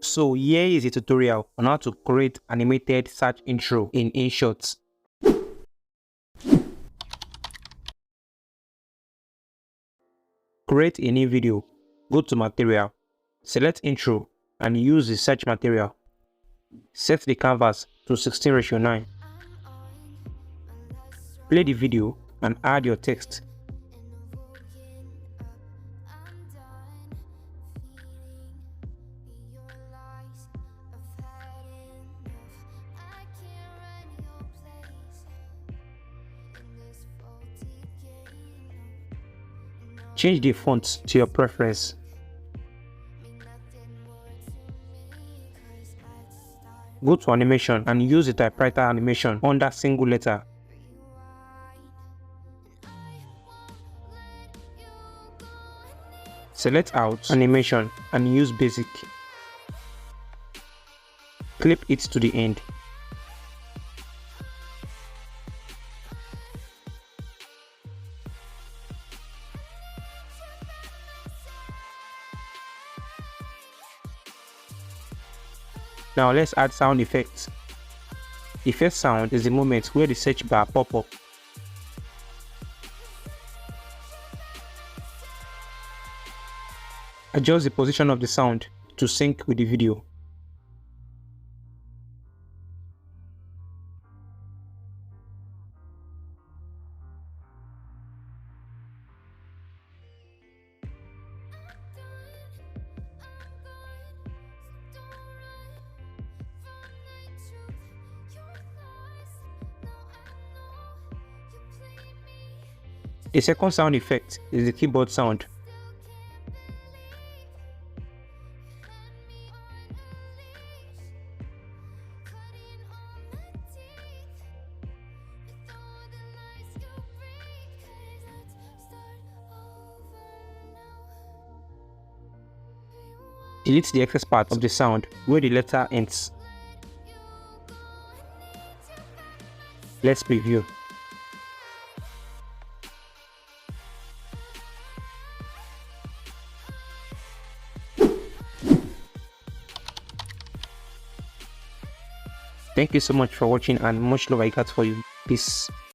So here is a tutorial on how to create animated search intro in Inshot. Create a new video, go to material, select intro and use the search material. Set the canvas to 16:9. Play the video and add your text. Change the font to your preference. Go to animation and use the typewriter animation under single letter. Select out animation and use basic. Clip it to the end. Now let's add sound effects. The first sound is the moment where the search bar pop up. Adjust the position of the sound to sync with the video. The second sound effect is the keyboard sound. Delete the excess part of the sound where the letter ends. Let's preview. Thank you so much for watching and much love I got for you. Peace.